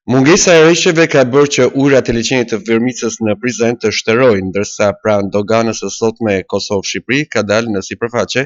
Mungesa e risheve ka bërë që ujrat e liçenit të Vërmicës në Prizren të shterojnë, ndërsa pranë doganës së sotme Kosovë-Shqipëri ka dalë në sipërfaqe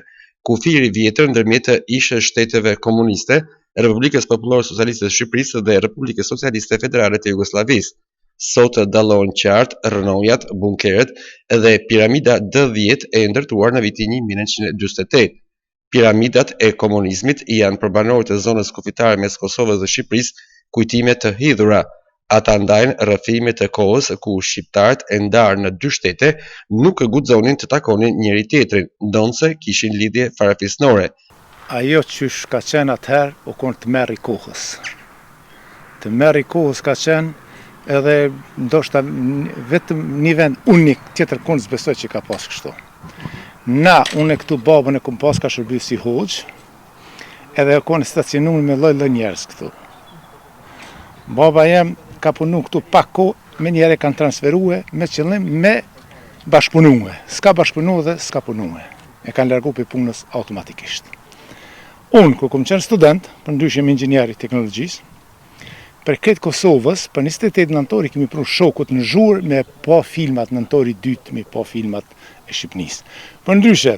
kufiri vjetër ndërmjet të ishe shteteve komuniste, Republikës Popullore Socialiste të Shqipërisë dhe Republikës Socialiste Federale të Jugosllavisë. Sot dallojnë qartë rrënojat, bunkeret dhe piramida D10 e ndërtuar në vitin 1948. Piramidat e komunizmit janë për banorët e zonës kufitare mes Kosovës dhe Shqipërisë kujtime të hidhura. Ata ndajnë rrëfimet e kohës ku shqiptarët e ndarë në dy shtete nuk guxonin të takonin njëri tjetrin, ndonse kishin lidhje farafisnore. Ajo qysh ka qenë atëherë u konë të merr i kohës. Të merr i kohës ka qenë edhe ndoshta vetëm një vend unik tjetër konë s'besoj që ka pas kështu. Na, unë këtu babën e kom pas ka shërbyer si hoxh, edhe konë stacionuar me lloj njerëz këtu. Baba jem ka punu këtu pak kohë, me njëre kanë transferue me qëllim me bashkëpunue. S'ka bashkëpunu dhe s'ka punue. E kanë largu për punës automatikisht. Unë, ku kom qenë student, për ndryshim inxhinieri teknologjisë, për këtë Kosovës, për 28 nëntori kemi pru shokut në zhurë me pa filmat nëntori 2, me pa filmat e Shqipnisë. Për ndryshe,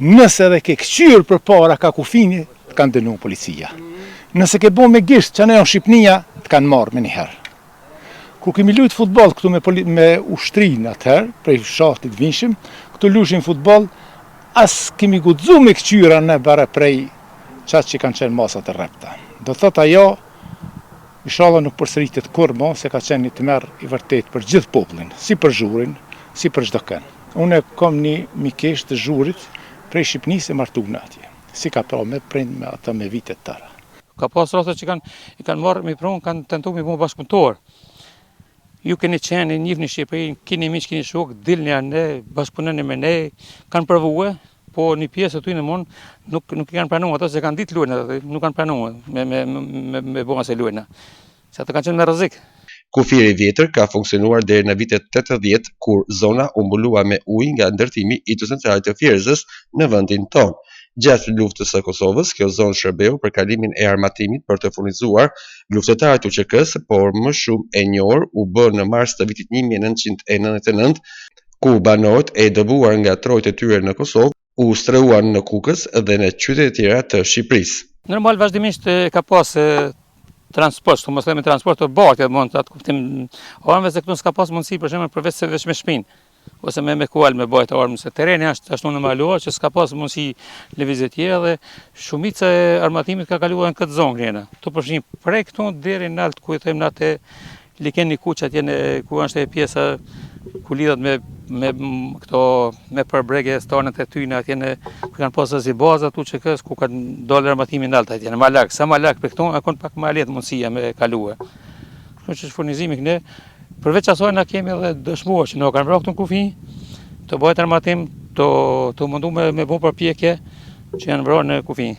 nëse edhe ke këqyrë për para ka kufini, të kanë dënu policia. Nëse ke bo me gisht që në janë Shqipnia, të kanë marrë me njëherë. Ku kemi lujtë futbol këtu me ushtrinë atëherë, prej fshatit vinshim, këtu lushim futbol, as kemi guxu me këqyra në bare prej qatë që kanë qenë masat e repta. Do thot ajo, inshallah nuk përsëritet kur mo, se ka qenë një tmerr i vërtet për gjithë popullin, si për zhurin, si për çdo kënd. Unë kam një mikesh të zhurit prej Shqipnisë e martuar atje. Si ka pra me prind me ata me vitet tëra. Ka pas raste që kanë marrë me prunë, kanë tentuar me bëu bashkëpunëtor. Ju keni qenë, njihni Shqipërinë, keni miq, keni shok, dilni ne, bashkëpunoni me ne, kanë provuar, po një pjesë aty në mund nuk i kanë pranuar ato që kanë ditë luajnë, nuk kanë pranuar me bëu asaj luajna. Se ato kanë qenë me rrezik. Kufiri vjetër ka funksionuar deri në vitet 80 kur zona u mbulua me ujë nga ndërtimi i hidrocentralit të Fierzës në vendin tonë. Gjatë luftës së Kosovës, kjo zonë shërbeu për kalimin e armatimit për të furnizuar luftëtarët UÇK-s, por më shumë e njohur u bë në mars të vitit 1999, ku banorët e dëbuar nga trojtë e tyre në Kosovë u streuan në Kukës dhe në qytete tjera të Shqipërisë. Normal vazhdimisht ka pas transport, mos themi transport të barkë, mund të atë kuptim armëve se këtu s'ka pas mundësi për shembull përveç se veç me shpinë ose me kual me bajt armë, se terreni është ashtu në maluar që s'ka pas mundësi lëvizje tjera dhe shumica e armatimit ka kaluar në këtë zonë grena. Tu përfshin prej këtu deri në lart ku i them natë Likeni Kuç atje ku është e pjesa ku lidhet me këto me përbregje stanët e tyne atje ku kanë pasur si bazë atu UÇK-s ku kanë dalë armatimi në lart atje në Malak, sa Malak për këtu akon pak më lehtë mundësia me kaluar. Kështu që furnizimi këne përveç asaj na kemi edhe dëshmuar që na kanë vrarë këtu në kufi, të bëhet armatim, të mundu me bëu përpjekje që janë vrarë në kufi.